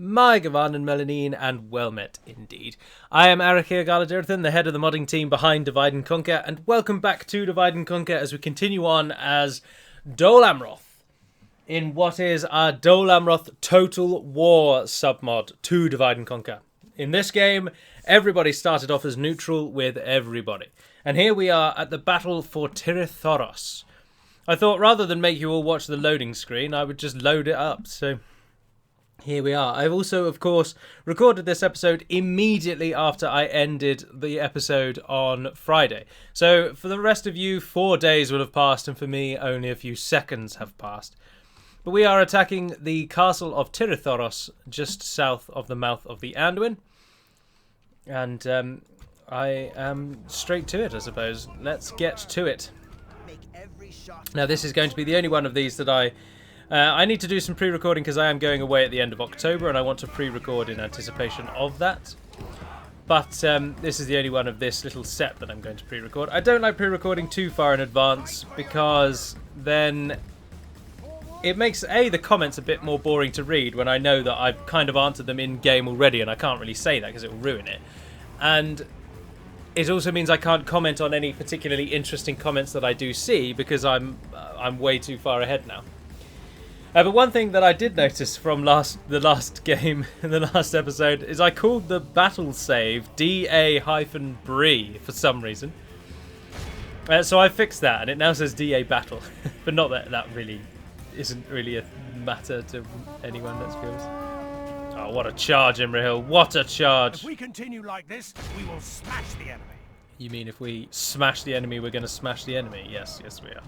My Gavan and Melanine, and well met indeed. I am Arakir Galadirthan, the head of the modding team behind Divide and Conquer, and welcome back to Divide and Conquer as we continue on as Dol Amroth in what is our Dol Amroth Total War submod to Divide and Conquer. In this game, everybody started off as neutral with everybody. And here we are at the battle for Tirith. I thought rather than make you all watch the loading screen, I would just load it up, so here we are. I've also, of course, recorded this episode immediately after I ended the episode on Friday. So for the rest of you, 4 days will have passed, and for me, only a few seconds have passed. But we are attacking the castle of Tirith, just south of the mouth of the Anduin. And I am straight to it, I suppose. Let's get to it. Now, this is going to be the only one of these that I need to do some pre-recording because I am going away at the end of October and I want to pre-record in anticipation of that. But this is the only one of this little set that I'm going to pre-record. I don't like pre-recording too far in advance because then it makes, the comments a bit more boring to read when I know that I've kind of answered them in-game already and I can't really say that because it will ruin it. And it also means I can't comment on any particularly interesting comments that I do see because I'm way too far ahead now. But one thing that I did notice from the last game, in the last episode, is I called the battle save DA-Brie for some reason. So I fixed that, and it now says DA battle. But not that really isn't really a matter to anyone, let's be honest. Oh, what a charge, Imrahil. What a charge. If we continue like this, we will smash the enemy. You mean if we smash the enemy, we're going to smash the enemy? Yes, we are.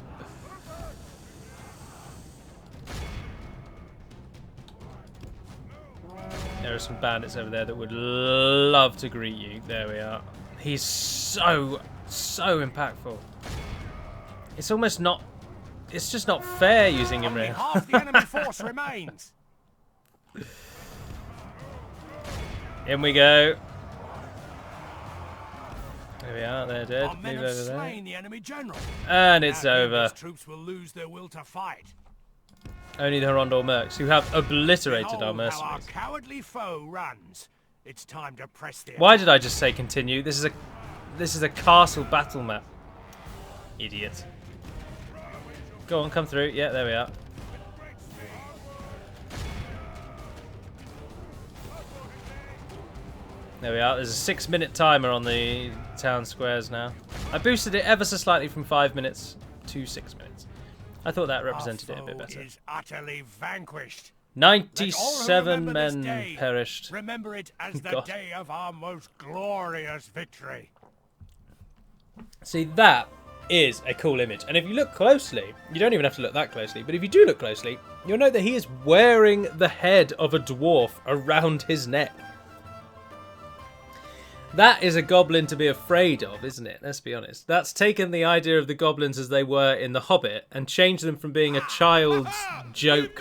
There are some bandits over there that would love to greet you. There we are. He's so impactful. It's almost not... It's just not fair using him Only here. half the enemy force remains. In we go. There we are. They're dead. Our men Move have over there. slain the enemy general. And it's Now over. His troops will lose their will to fight. Only the Hirondor Mercs, who have obliterated our Behold how our mercenaries. cowardly foe runs. It's time to press the Why did I just say continue? This is a castle battle map. Idiot. Go on, come through. Yeah, there we are. There we are. There's a 6-minute timer on the town squares now. I boosted it ever so slightly from 5 minutes to 6 minutes. I thought that represented it a bit better. Is utterly vanquished. 97 Let all who remember men this day perished. Remember it as the God. day of our most glorious victory. See, that is a cool image. And if you look closely, you don't even have to look that closely, but if you do look closely, you'll note that he is wearing the head of a dwarf around his neck. That is a goblin to be afraid of, isn't it? Let's be honest. That's taken the idea of the goblins as they were in The Hobbit and changed them from being a child's joke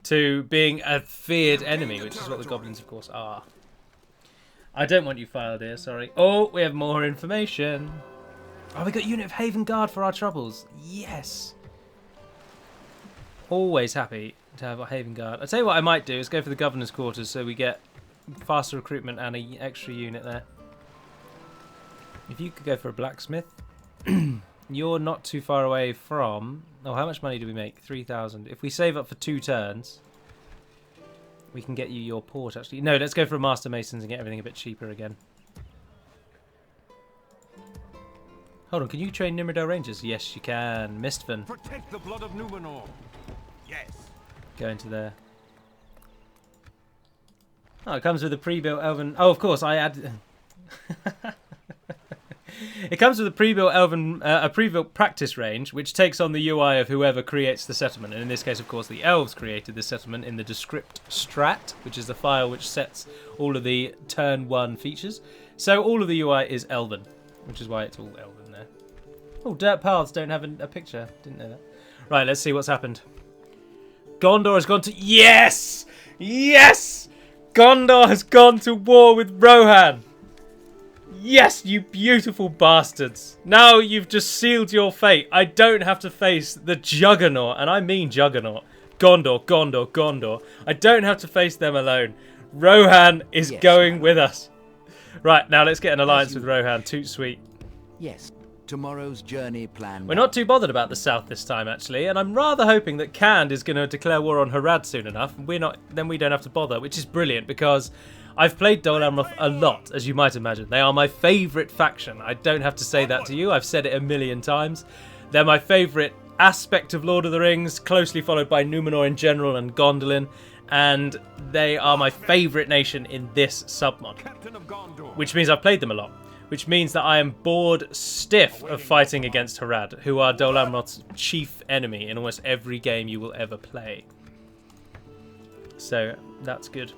to being a feared enemy, which is what the goblins, of course, are. I don't want you filed here, sorry. Oh, we have more information. Oh, we got Unit of Haven Guard for our troubles. Yes. Always happy to have a Haven Guard. I'll tell you what I might do is go for the Governor's Quarters so we get faster recruitment and an extra unit there. If you could go for a blacksmith, you're not too far away from... Oh, how much money do we make? 3,000. If we save up for 2 turns, we can get you your port, actually. No, let's go for a Master Masons and get everything a bit cheaper again. Hold on, can you train Nimrodale Rangers? Yes, you can. Mistvan. Protect the blood of Numenor. Yes. Go into there. Oh, it comes with a pre-built elven... Oh, of course, I add... It comes with a pre-built practice range, which takes on the UI of whoever creates the settlement. And in this case, of course, the elves created the settlement in the Descript Strat, which is the file which sets all of the turn 1 features. So all of the UI is elven, which is why it's all elven there. Oh, dirt paths don't have a picture. Didn't know that. Right, let's see what's happened. Gondor has gone to... Yes! Yes! Gondor has gone to war with Rohan! Yes, you beautiful bastards! Now you've just sealed your fate. I don't have to face the Juggernaut, and I mean Juggernaut, Gondor, Gondor, Gondor. I don't have to face them alone. Rohan is going with us. Right, now let's get an alliance with Rohan. Toot sweet. Yes. Tomorrow's journey planned. We're not too bothered about the south this time, actually, and I'm rather hoping that Khand is going to declare war on Harad soon enough. Then we don't have to bother, which is brilliant because I've played Dol Amroth a lot, as you might imagine. They are my favourite faction. I don't have to say that to you. I've said it a million times. They're my favourite aspect of Lord of the Rings, closely followed by Numenor in general and Gondolin, and they are my favourite nation in this submod, which means I've played them a lot. Which means that I am bored stiff of fighting against Harad, who are Dol Amroth's chief enemy in almost every game you will ever play. So, that's good.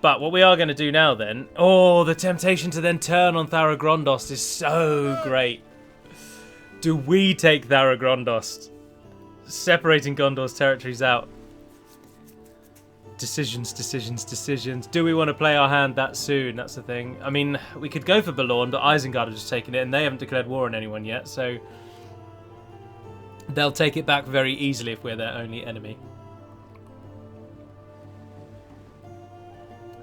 But what we are going to do now then... Oh, the temptation to then turn on Thara-Grondost is so great. Do we take Thara-Grondost? Separating Gondor's territories out. Decisions, decisions, decisions. Do we want to play our hand that soon? That's the thing. I mean, we could go for Balorn, but Isengard have just taken it, and they haven't declared war on anyone yet, so they'll take it back very easily if we're their only enemy.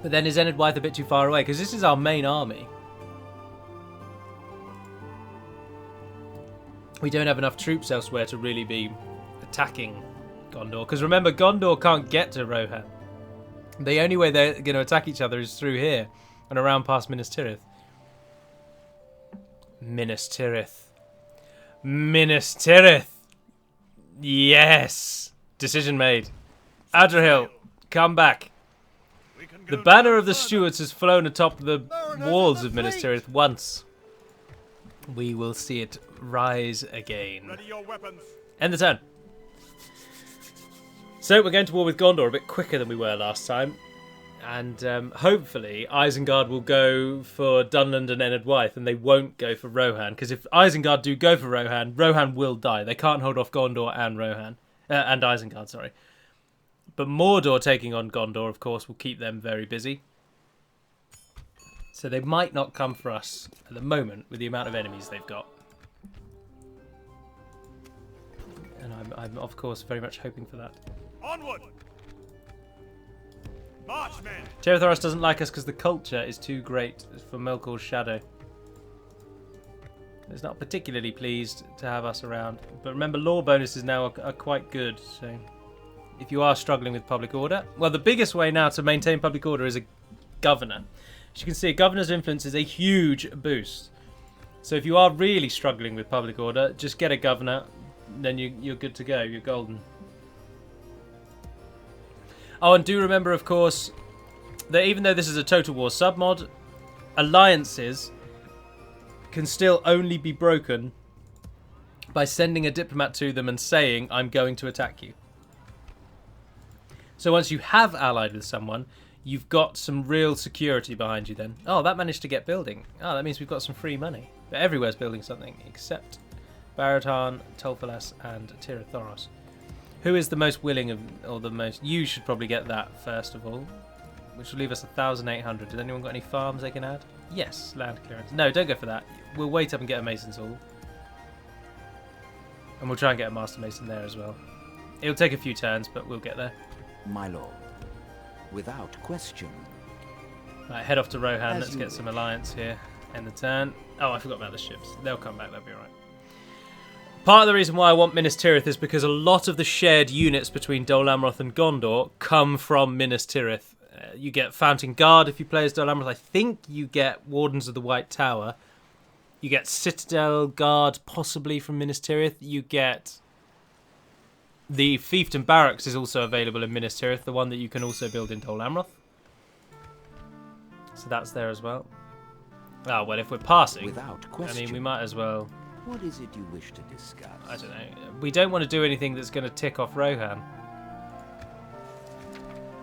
But then is Enedwythe a bit too far away? Because this is our main army. We don't have enough troops elsewhere to really be attacking Gondor. Because remember, Gondor can't get to Rohan. The only way they're going to attack each other is through here and around past Minas Tirith. Minas Tirith. Minas Tirith. Yes. Decision made. Adrahil, come back. The banner of the Stuarts has flown atop the walls of Minas Tirith once. We will see it rise again. Ready your weapons. End the turn. So we're going to war with Gondor a bit quicker than we were last time. And hopefully Isengard will go for Dunland and Enedwythe and they won't go for Rohan. Because if Isengard do go for Rohan, Rohan will die. They can't hold off Gondor and Rohan. And Isengard, sorry. But Mordor taking on Gondor, of course, will keep them very busy. So they might not come for us at the moment with the amount of enemies they've got. And I'm of course, very much hoping for that. Onward! March, men! Terethoros doesn't like us because the culture is too great for Melkor's shadow. He's not particularly pleased to have us around. But remember, law bonuses now are quite good. So if you are struggling with public order... Well, the biggest way now to maintain public order is a governor. As you can see, a governor's influence is a huge boost. So if you are really struggling with public order, just get a governor. Then you're good to go. You're golden. Oh, and do remember, of course, that even though this is a Total War submod, alliances can still only be broken by sending a diplomat to them and saying, I'm going to attack you. So once you have allied with someone, you've got some real security behind you then. Oh, that managed to get building. Oh, that means we've got some free money. But everywhere's building something, except Baratan, Tolfalas, and Tirathoros. Who is the most willing of, or the most... You should probably get that first of all, which will leave us 1,800. Has anyone got any farms they can add? Yes, land clearance. No, don't go for that. We'll wait up and get a Mason's Hall. And we'll try and get a Master Mason there as well. It'll take a few turns, but we'll get there. My lord, without question. Right, head off to Rohan. Let's get some alliance here. End the turn. Oh, I forgot about the ships. They'll come back. They'll be alright. Part of the reason why I want Minas Tirith is because a lot of the shared units between Dol Amroth and Gondor come from Minas Tirith. You get Fountain Guard if you play as Dol Amroth. I think you get Wardens of the White Tower. You get Citadel Guard possibly from Minas Tirith. You get... The Fiefdom Barracks is also available in Minas Tirith, the one that you can also build in Dol Amroth. So that's there as well. Ah, well, if we're passing, Without question. I mean, we might as well... What is it you wish to discuss? I don't know. We don't want to do anything that's going to tick off Rohan.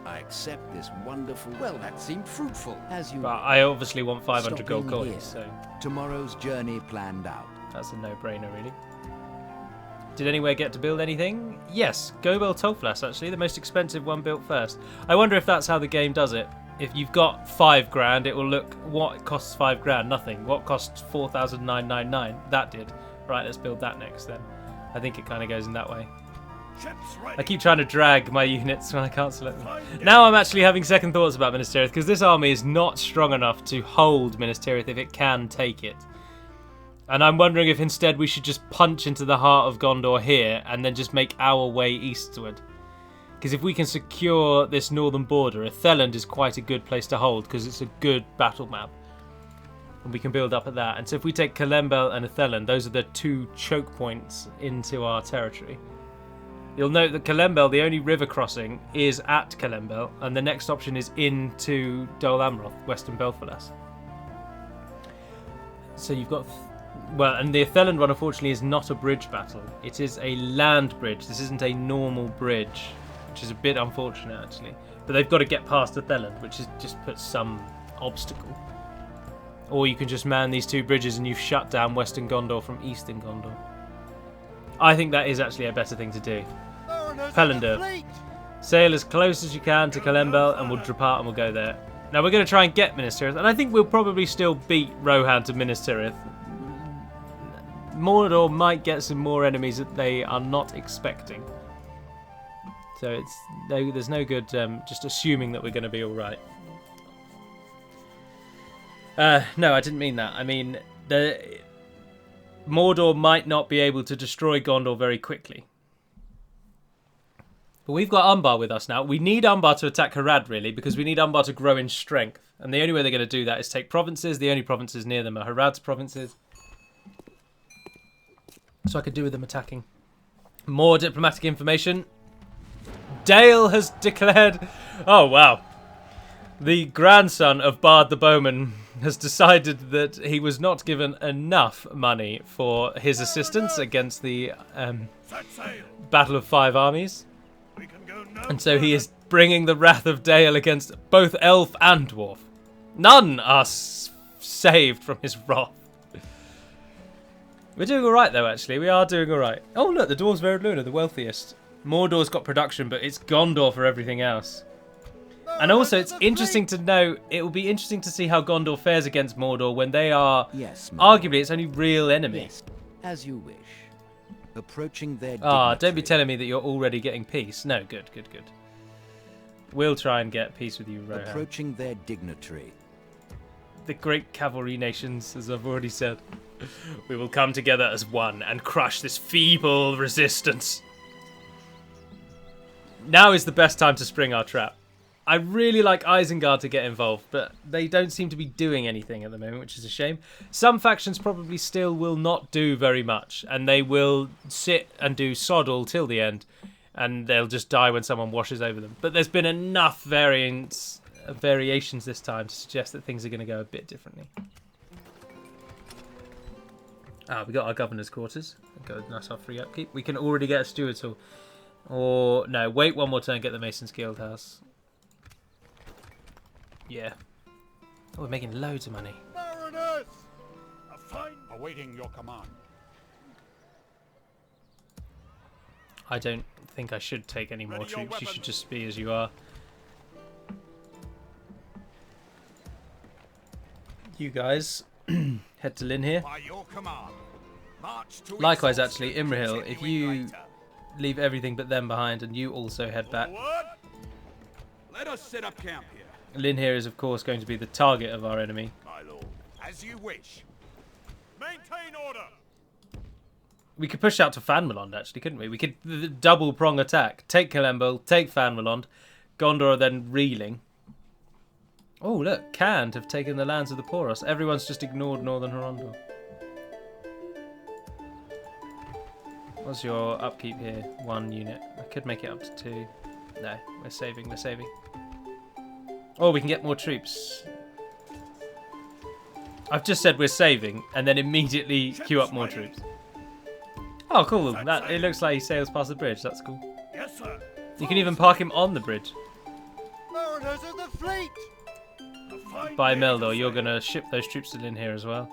I accept this wonderful... Well, that seemed fruitful, as you... But I obviously want 500 gold Stopping coins, here. so Tomorrow's journey planned out. that's a no-brainer, really. Did anywhere get to build anything? Yes, Gobel Tolflas, actually, the most expensive one built first. I wonder if that's how the game does it. If you've got 5 grand, it will look, what costs 5 grand? Nothing. What costs 4,999? That did. Right, let's build that next then. I think it kind of goes in that way. Ships ready. I keep trying to drag my units when I can't select them. Now I'm actually having second thoughts about Minas Tirith, because this army is not strong enough to hold Minas Tirith if it can take it. And I'm wondering if instead we should just punch into the heart of Gondor here and then just make our way eastward. Because if we can secure this northern border, Atheland is quite a good place to hold because it's a good battle map. And we can build up at that. And so if we take Kalembel and Atheland, those are the two choke points into our territory. You'll note that Kalembel, the only river crossing, is at Kalembel, and the next option is into Dol Amroth, western Belfalas. So you've got... Well, and the Atheland one, unfortunately, is not a bridge battle. It is a land bridge. This isn't a normal bridge, which is a bit unfortunate, actually. But they've got to get past Atheland, which is just puts some obstacle. Or you can just man these two bridges and you've shut down western Gondor from eastern Gondor. I think that is actually a better thing to do. Pelennor. Sail as close as you can to Kalembel and we'll depart and we'll go there. Now we're going to try and get Minas Tirith, and I think we'll probably still beat Rohan to Minas Tirith. Mordor might get some more enemies that they are not expecting. So there's no good just assuming that we're going to be alright. No, I didn't mean that. I mean, Mordor might not be able to destroy Gondor very quickly. But we've got Umbar with us now. We need Umbar to attack Harad, really, because we need Umbar to grow in strength. And the only way they're going to do that is take provinces. The only provinces near them are Harad's provinces. So I could do with them attacking. More diplomatic information. Dale has declared... Oh, wow. The grandson of Bard the Bowman has decided that he was not given enough money for his assistance against the Battle of Five Armies. And so he is bringing the wrath of Dale against both elf and dwarf. None are saved from his wrath. We're doing alright though, actually. We are doing alright. Oh look, the dwarves of Eredluna, the wealthiest. Mordor's got production, but it's Gondor for everything else. And also, it's interesting to know, it will be interesting to see how Gondor fares against Mordor when they are, arguably, its only real enemy. Yes, as you wish. Approaching their don't be telling me that you're already getting peace. No, good. We'll try and get peace with you, Rohan. Approaching their dignitary. The great cavalry nations, as I've already said. We will come together as one and crush this feeble resistance. Now is the best time to spring our trap. I really like Isengard to get involved, but they don't seem to be doing anything at the moment, which is a shame. Some factions probably still will not do very much, and they will sit and do sod all till the end, and they'll just die when someone washes over them. But there's been enough variations this time to suggest that things are going to go a bit differently. We got our governor's quarters. That's our free upkeep. We can already get a steward's hall. Or, no, wait one more turn, get the Mason's Guild House. Yeah. Oh, we're making loads of money. Mariners! A fine... Awaiting your command. I don't think I should take any more troops. You should just be as you are. You guys, head to Lynn here. By your command. March to Likewise, actually, Imrahil, if you leave everything but them behind and you also head back. Let us set up camp here. Lynn here is, of course, going to be the target of our enemy. My lord. As you wish. Maintain order. We could push out to Fanmelond, actually, couldn't we? We could double prong attack. Take Kalembel, take Fanmelond. Gondor are then reeling. Oh, look, Khand have taken the lands of the Poros. Everyone's just ignored Northern Horondor. What's your upkeep here? 1 unit. I could make it up to 2. No, we're saving. Oh, we can get more troops. I've just said we're saving, and then immediately queue up more troops. Oh, cool. It looks like he sails past the bridge. That's cool. Yes, sir. You can even park him on the bridge. Mariners of the fleet. By Meldor, you're going to ship those troops to Lynn here as well.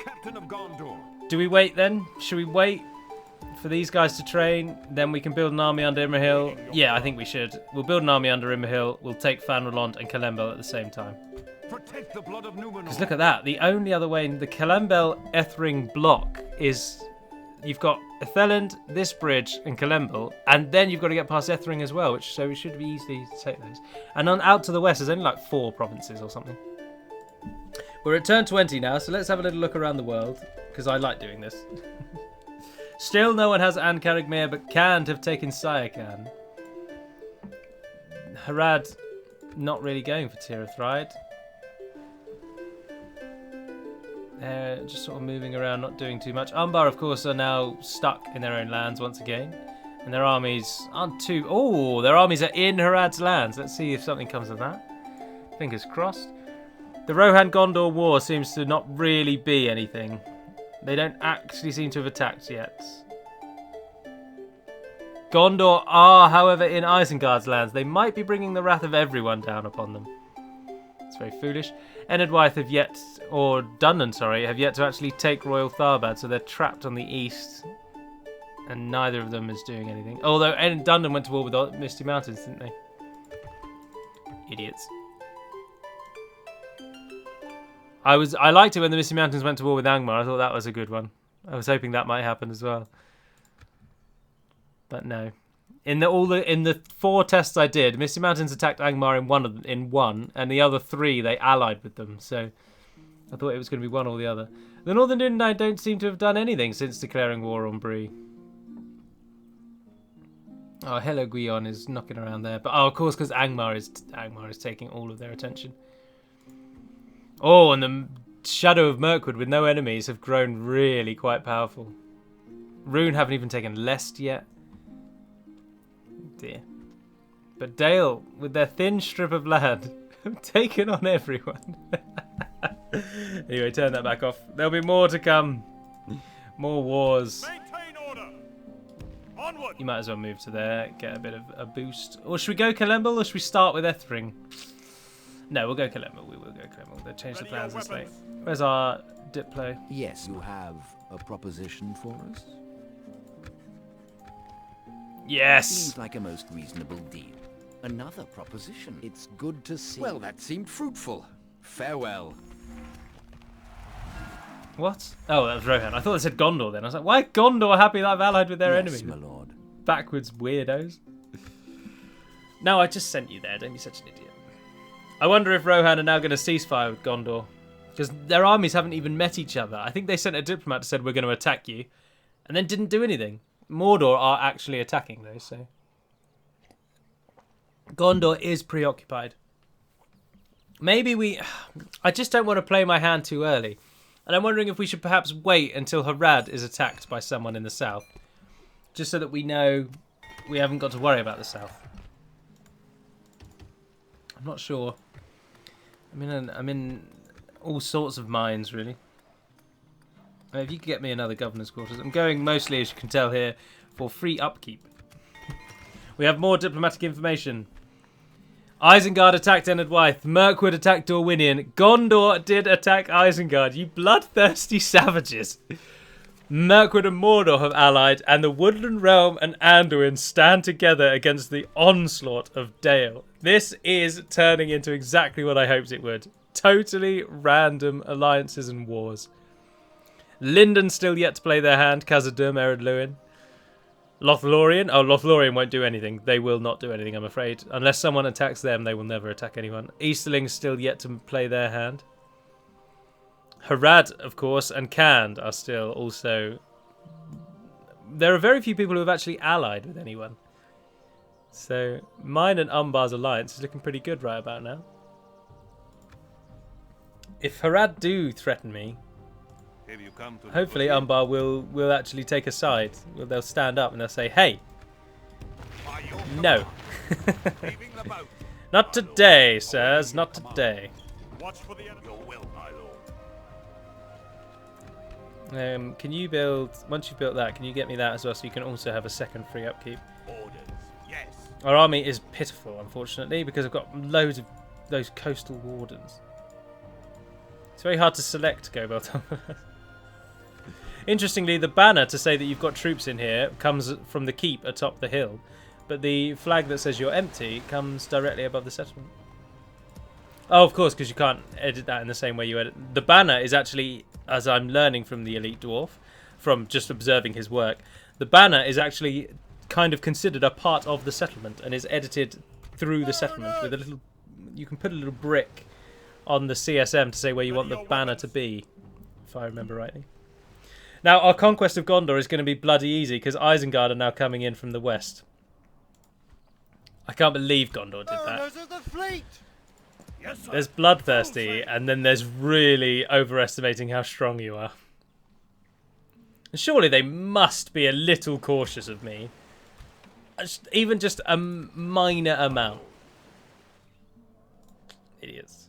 Captain of Gondor. Do we wait then? Should we wait for these guys to train? Then we can build an army under Imrahil. Yeah, I think we should. We'll build an army under Imrahil. We'll take Fanrelond and Kalembel at the same time. Protect the blood of Numenor. Because look at that. The only other way in the Kalembel Ethring block is you've got Etheland, this bridge, and Kalembel, and then you've got to get past Ethering as well, so it should be easy to take those. And on out to the west, there's only like 4 provinces or something. We're at turn 20 now, so let's have a little look around the world, because I like doing this. Still, no one has An-Carigmere, but Khand have taken Sayakan. Harad not really going for Tirith. Just sort of moving around, not doing too much. Umbar, of course, are now stuck in their own lands once again. And their armies aren't too... Oh, their armies are in Harad's lands. Let's see if something comes of that. Fingers crossed. The Rohan-Gondor war seems to not really be anything. They don't actually seem to have attacked yet. Gondor are, however, in Isengard's lands. They might be bringing the wrath of everyone down upon them. It's very foolish. Enedwaith have yet, or Dunnan, sorry, have yet to actually take Royal Tharbad, so they're trapped on the east. And neither of them is doing anything. Although Dunnan went to war with the Misty Mountains, didn't they? Idiots. I liked it when the Misty Mountains went to war with Angmar. I thought that was a good one. I was hoping that might happen as well. But no. In the 4 tests I did, Misty Mountains attacked Angmar in one, and the other 3 they allied with them. So I thought it was going to be one or the other. The Northern Dundee don't seem to have done anything since declaring war on Bree. Oh, Hello Guion is knocking around there, but of course because Angmar is taking all of their attention. Oh, and the Shadow of Mirkwood with no enemies have grown really quite powerful. Rune haven't even taken Lest yet. Dear. But Dale, with their thin strip of land, have taken on everyone. Anyway, turn that back off. There'll be more to come. More wars. Maintain order. Onward. You might as well move to there, get a bit of a boost. Or should we go Kalembel, or should we start with Ethring? No, we'll go Kalembel. We will go Kalembel. They'll change the plans this late. Where's our Diplo? Yes, you have a proposition for us? Yes! Seems like a most reasonable deal. Another proposition. It's good to see. Well, that seemed fruitful. Farewell. What? Oh, that was Rohan. I thought it said Gondor then. I was like, why are Gondor happy that I've allied with their Yes, enemies? my lord. Backwards weirdos. No, I just sent you there. Don't be such an idiot. I wonder if Rohan are now going to ceasefire with Gondor. Because their armies haven't even met each other. I think they sent a diplomat that said, we're going to attack you. And then didn't do anything. Mordor are actually attacking though, so... Gondor is preoccupied. Maybe we... I just don't want to play my hand too early. And I'm wondering if we should perhaps wait until Harad is attacked by someone in the south. Just so that we know we haven't got to worry about the south. I'm not sure. I'm in all sorts of minds, really. If you could get me another governor's quarters. I'm going mostly, as you can tell here, for free upkeep. We have more diplomatic information. Isengard attacked Enedwaith. Mirkwood attacked Dorwinion. Gondor did attack Isengard. You bloodthirsty savages. Mirkwood and Mordor have allied, and the Woodland Realm and Anduin stand together against the onslaught of Dale. This is turning into exactly what I hoped it would. Totally random alliances and wars. Linden still yet to play their hand. Khazad-dûm, Ered Luin. Lothlorien. Oh, Lothlorien won't do anything. They will not do anything, I'm afraid. Unless someone attacks them, they will never attack anyone. Easterlings still yet to play their hand. Harad, of course, and Khand are still also... There are very few people who have actually allied with anyone. So, mine and Umbar's alliance is looking pretty good right about now. If Harad do threaten me... Hopefully Umbar will actually take a side. They'll stand up and they'll say, hey, no. Not today, sirs, not today. Can you build, once you've built that, can you get me that as well so you can also have a second free upkeep? Our army is pitiful, unfortunately, because I've got loads of those coastal wardens. It's very hard to select, Go Belton. Interestingly, the banner to say that you've got troops in here comes from the keep atop the hill, but the flag that says you're empty comes directly above the settlement. Oh, of course, because you can't edit that in the same way you edit. The banner is actually, as I'm learning from the Elite Dwarf, from just observing his work. The banner is actually kind of considered a part of the settlement and is edited through the settlement with a little... You can put a little brick on the CSM to say where you want the banner to be, if I remember rightly. Now, our conquest of Gondor is going to be bloody easy because Isengard are now coming in from the west. I can't believe Gondor did that. Yes, sir. There's bloodthirsty, and then there's really overestimating how strong you are. Surely they must be a little cautious of me. Even just a minor amount. Idiots.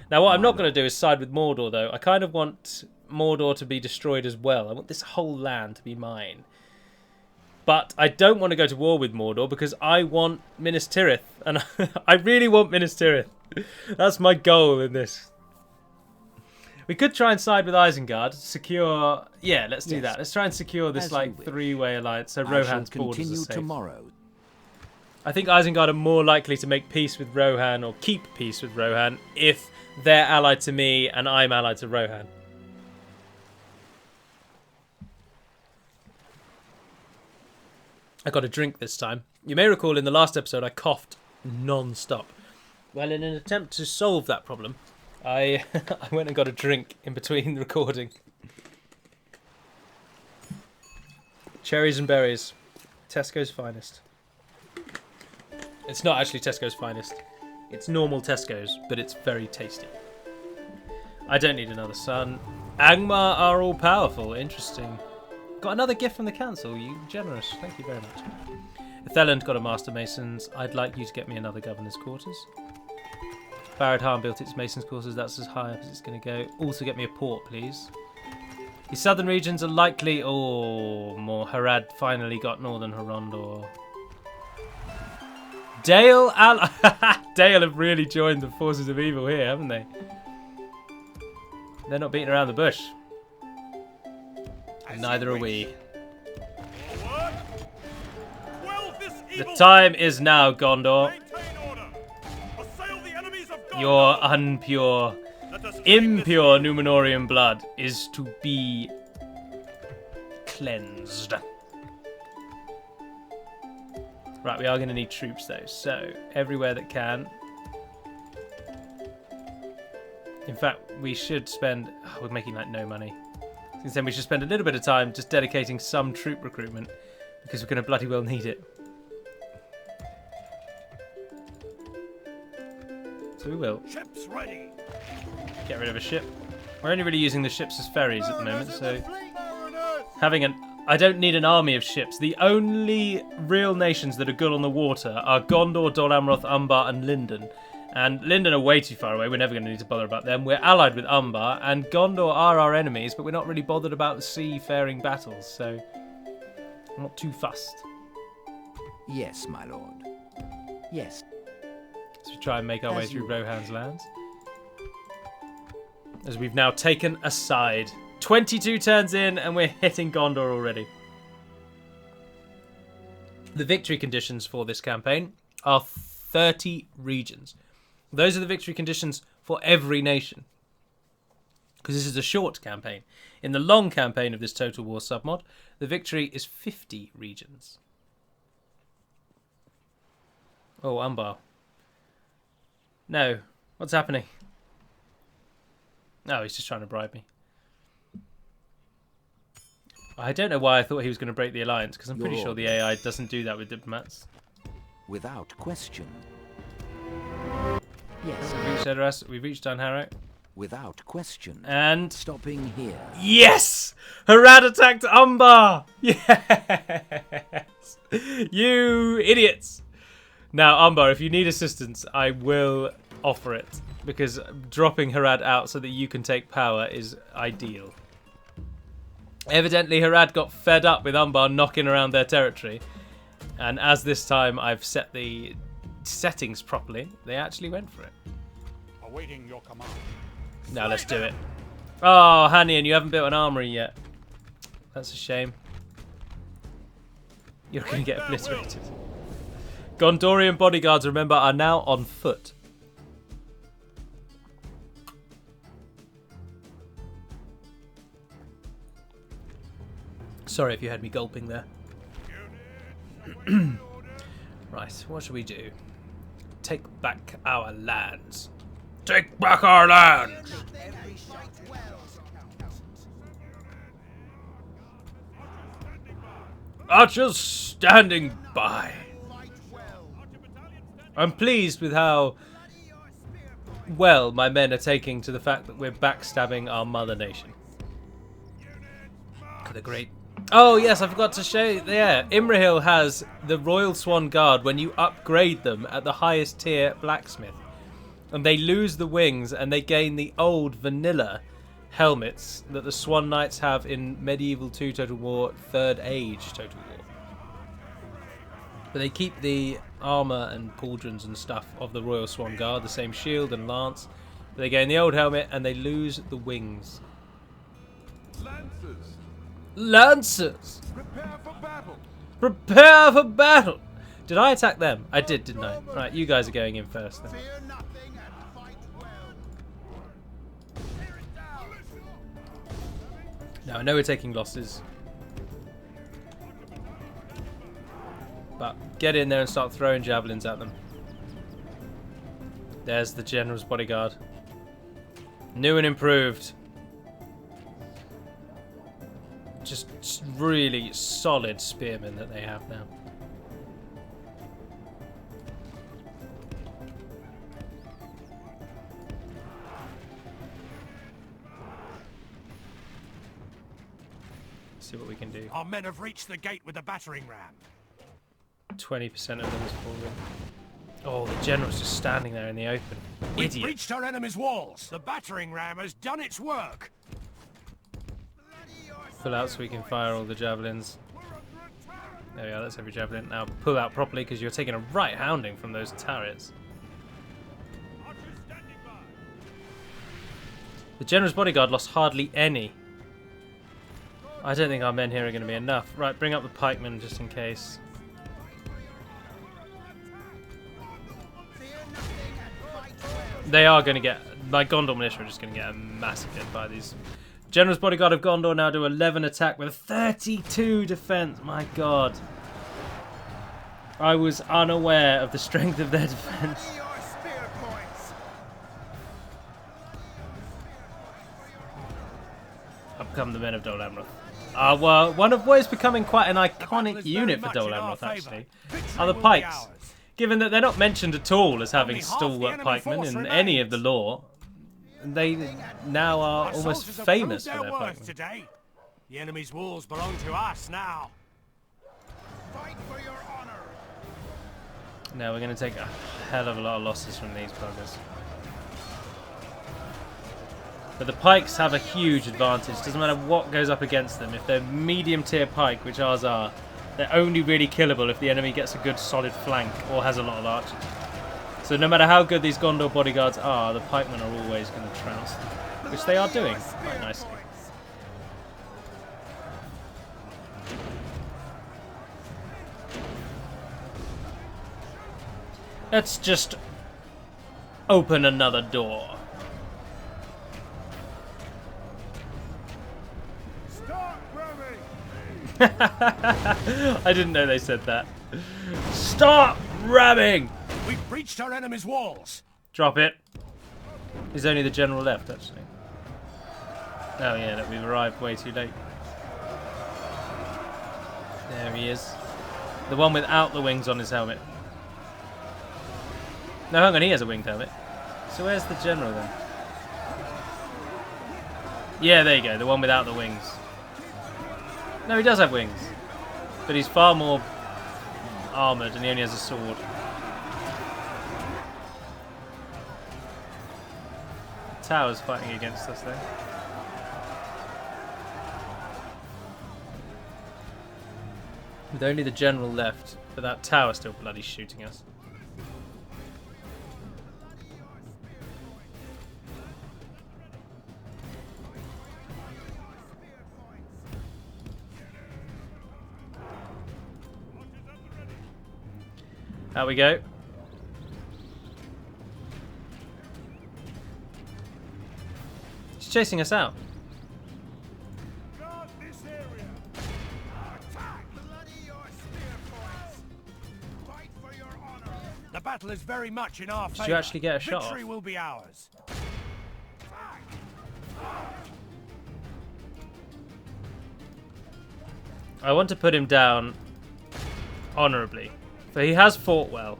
Now, what I'm not going to do is side with Mordor, though. I kind of want Mordor to be destroyed as well. I want this whole land to be mine. But I don't want to go to war with Mordor because I want Minas Tirith. And I really want Minas Tirith. That's my goal in this. We could try and side with Isengard, secure... Yeah, let's do that. Let's try and secure this like three-way alliance so Rohan's borders are safe. Tomorrow. I think Isengard are more likely to make peace with Rohan or keep peace with Rohan if they're allied to me and I'm allied to Rohan. I got a drink this time. You may recall in the last episode I coughed non-stop. Well, in an attempt to solve that problem, I went and got a drink in between recording. Cherries and berries. Tesco's finest. It's not actually Tesco's finest. It's normal Tesco's, but it's very tasty. I don't need another son. Angmar are all powerful. Interesting. Got another gift from the council. You generous. Thank you very much. Theland got a Master Masons. I'd like you to get me another Governor's Quarters. Barad built its Mason's Quarters. That's as high up as it's going to go. Also get me a port, please. The southern regions are likely... Oh, more. Harad finally got northern Horondor. Dale have really joined the forces of evil here, haven't they? They're not beating around the bush. And neither are we. The time is now, Gondor. Your impure Númenórean blood is to be cleansed. Right, we are going to need troops though, so everywhere that can. In fact, we should spend... Oh, we're making like no money. Since then we should spend a little bit of time just dedicating some troop recruitment because we're going to bloody well need it. So we will. Ships ready. Get rid of a ship. We're only really using the ships as ferries at the moment, so having an... I don't need an army of ships. The only real nations that are good on the water are Gondor, Dol Amroth, Umbar, and Lindon. And Lindon are way too far away. We're never going to need to bother about them. We're allied with Umbar, and Gondor are our enemies, but we're not really bothered about the seafaring battles, so I'm not too fussed. Yes, my lord. Yes. So we try and make our way through Rohan's lands. As we've now taken a side. 22 turns in, and we're hitting Gondor already. The victory conditions for this campaign are 30 regions. Those are the victory conditions for every nation. Because this is a short campaign. In the long campaign of this Total War submod, the victory is 50 regions. Oh, Umbar. No. What's happening? No, he's just trying to bribe me. I don't know why I thought he was going to break the alliance, because I'm pretty sure the AI doesn't do that with diplomats. Without question. Yes. We've reached Dunharrow. Without question. And... Stopping here. Yes! Harad attacked Umbar! Yes! You idiots! Now, Umbar, if you need assistance, I will offer it. Because dropping Harad out so that you can take power is ideal. Evidently, Harad got fed up with Umbar knocking around their territory. And as this time I've set the settings properly, they actually went for it. Awaiting your command. Now let's do it. Oh, Hanian, you haven't built an armory yet. That's a shame. You're going to get obliterated. Gondorian bodyguards, remember, are now on foot. Sorry if you had me gulping there. Right, what should we do? Take back our lands. Take back our lands! Archers standing by. I'm pleased with how well my men are taking to the fact that we're backstabbing our mother nation. The great... Oh yes, I forgot to show you. Yeah, Imrahil has the Royal Swan Guard when you upgrade them at the highest tier blacksmith. And they lose the wings and they gain the old vanilla helmets that the Swan Knights have in Medieval 2 Total War 3rd Age Total War. But they keep the armour and pauldrons and stuff of the Royal Swan Guard, the same shield and lance. But they gain the old helmet and they lose the wings. Lancers! Lancers! Prepare for battle! Prepare for battle! Did I attack them? I did, didn't I? Right, you guys are going in first then. Fear nothing and fight well. Now, I know we're taking losses. But get in there and start throwing javelins at them. There's the General's bodyguard. New and improved. Just really solid spearmen that they have now. See what we can do. Our men have reached the gate with the battering ram. 20% of them is falling. Oh, the general's just standing there in the open. We've Idiot. breached our enemy's walls. The battering ram has done its work. Pull out so we can fire all the javelins. There we are, that's every javelin. Now pull out properly because you're taking a right hounding from those turrets. The general's bodyguard lost hardly any. I don't think our men here are going to be enough. Right, bring up the pikemen just in case. They are going to get... My Gondor militia are just going to get massacred by these... General's bodyguard of Gondor now do 11 attack with 32 defense. My god. I was unaware of the strength of their defense. Up come the men of Dol Amroth. Well, one of what is becoming quite an iconic unit for Dol Amroth, actually, are the pikes. Given that they're not mentioned at all as having stalwart pikemen in any of the lore, they now are almost famous for their pikemen. Today. The enemy's walls belong to us now. Fight for your honor. Now we're going to take a hell of a lot of losses from these buggers. But the pikes have a huge advantage. Doesn't matter what goes up against them. If they're medium tier pike, which ours are, they're only really killable if the enemy gets a good solid flank or has a lot of archers. So no matter how good these Gondor bodyguards are, the pikemen are always going to trounce them. Which they are doing quite nicely. Let's just open another door. Start ramming. I didn't know they said that. Start ramming! We've breached our enemy's walls. Drop it. There's only the general left, actually. Oh yeah, that we've arrived way too late. There he is. The one without the wings on his helmet. No, hang on, he has a winged helmet. So where's the general then? Yeah, there you go, the one without the wings. No, he does have wings. But he's far more armoured and he only has a sword. The tower's fighting against us though. With only the general left, but that tower's still bloody shooting us. Out we go. He's chasing us out. is very much in our favor. Did you actually get a shot Victory off? will be ours. I want to put him down honourably, for he has fought well.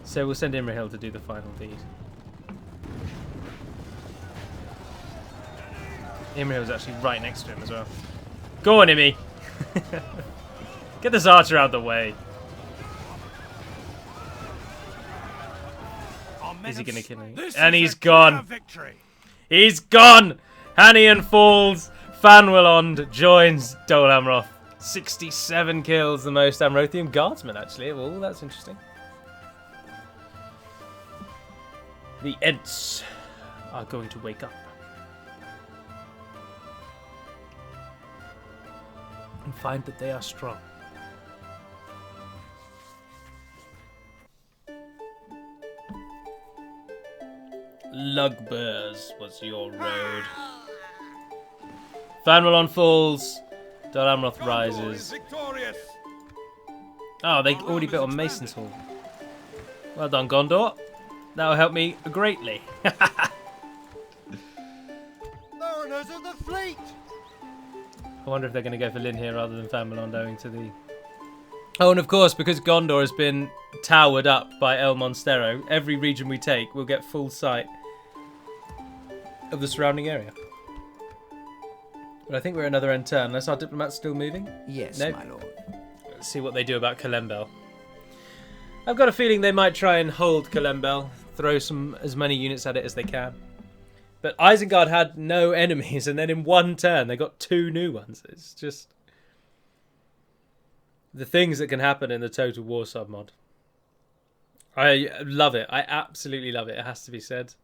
So we'll send Imrahil to do the final deed. Imrahil's actually right next to him as well. Go on, Immy! Get this archer out of the way. Is he going to kill him? And he's gone. He's gone! Hanian falls. Fanwillond joins Dol Amroth. 67 kills, the most Amrothian guardsmen, actually. Oh, that's interesting. The Ents are going to wake up. And find that they are strong. Lugburs was your road. Fanwillon falls. Dol Amroth rises. Oh, they already built on Mason's Hall. Well done, Gondor. That will help me greatly. Mariners of the fleet! I wonder if they're going to go for Lynn here rather than Fanwillon going to the... Oh, and of course, because Gondor has been towered up by El Monstero, every region we take will get full sight of the surrounding area. But I think we're another end turn, unless our diplomat's still moving. Yes, Nope. my lord. Let's see what they do about Kalembel. I've got a feeling they might try and hold Kalembel, throw as many units at it as they can. But Isengard had no enemies, and then in one turn they got 2 new ones. It's just the things that can happen in the Total War submod. I love it. I absolutely love it. It has to be said.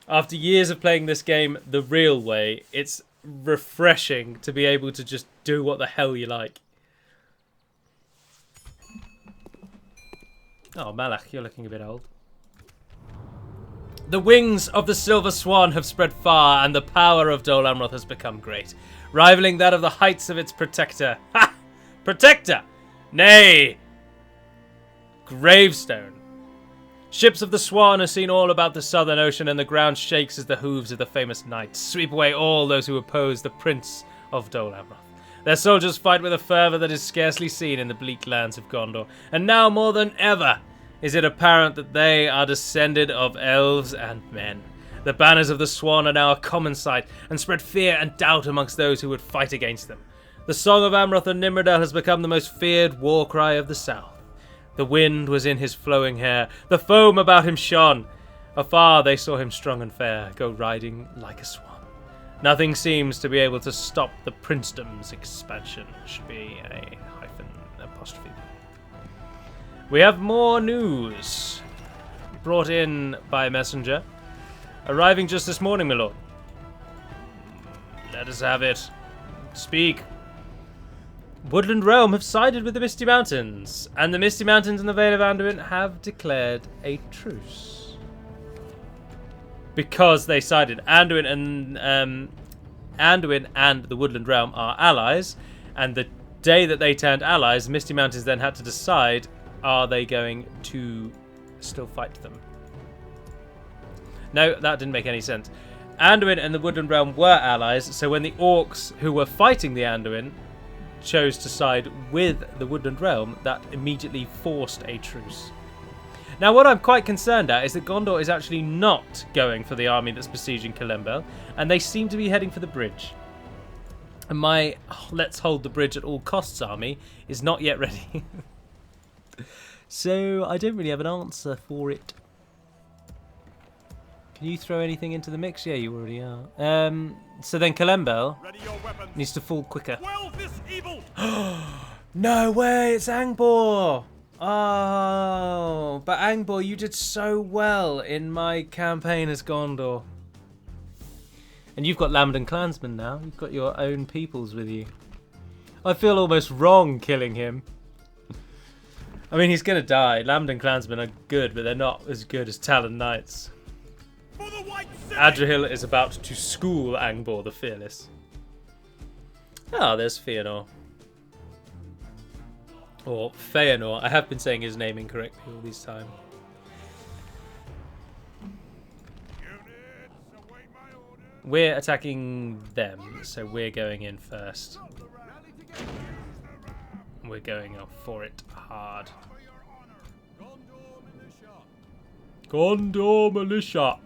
After years of playing this game the real way, it's refreshing to be able to just do what the hell you like. Oh, Malach, you're looking a bit old. The wings of the Silver Swan have spread far, and the power of Dol Amroth has become great, rivaling that of the heights of its protector. Ha! Protector! Nay! Gravestone. Ships of the Swan are seen all about the southern ocean, and the ground shakes as the hooves of the famous knights sweep away all those who oppose the Prince of Dol Amroth. Their soldiers fight with a fervour that is scarcely seen in the bleak lands of Gondor, and now more than ever is it apparent that they are descended of elves and men. The banners of the Swan are now a common sight, and spread fear and doubt amongst those who would fight against them. The song of Amroth and Nimrodel has become the most feared war cry of the south. The wind was in his flowing hair, the foam about him shone. Afar they saw him strong and fair, go riding like a swan. Nothing seems to be able to stop the princedom's expansion. Should be a hyphen apostrophe. We have more news brought in by messenger, arriving just this morning, my lord. Let us have it. Speak. Woodland Realm have sided with the Misty Mountains, and the Misty Mountains and the Vale of Anduin have declared a truce. Because they sided. Anduin and the Woodland Realm are allies, and the day that they turned allies, Misty Mountains then had to decide, are they going to still fight them? No, that didn't make any sense. Anduin and the Woodland Realm were allies, so when the orcs who were fighting the Anduin chose to side with the Woodland Realm, that immediately forced a truce. Now, what I'm quite concerned at is that Gondor is actually not going for the army that's besieging Kalembel, and they seem to be heading for the bridge. And my let's hold the bridge at all costs army is not yet ready. So I don't really have an answer for it. Can you throw anything into the mix? Yeah, you already are. So then Kalembel needs to fall quicker. No way, it's Angbor! Oh, but Angbor, you did so well in my campaign as Gondor. And you've got Lambden clansmen now. You've got your own peoples with you. I feel almost wrong killing him. I mean, he's going to die. Lambden clansmen are good, but they're not as good as Talon Knights. Adrihil is about to school Angbor the Fearless. Ah, there's Fëanor. Or Feanor. I have been saying his name incorrectly all this time. We're attacking them, so we're going in first. We're going up for it hard. Gondor Militia!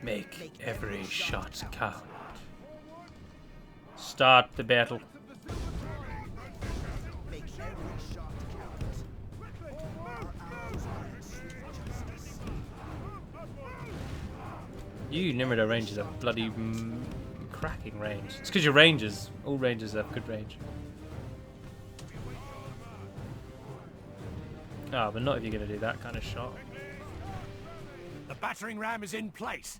Make every shot count. Start the battle. You Nimrod Rangers have bloody cracking range. It's because you're Rangers. All Rangers have good range. Ah, but not if you're going to do that kind of shot. The battering ram is in place.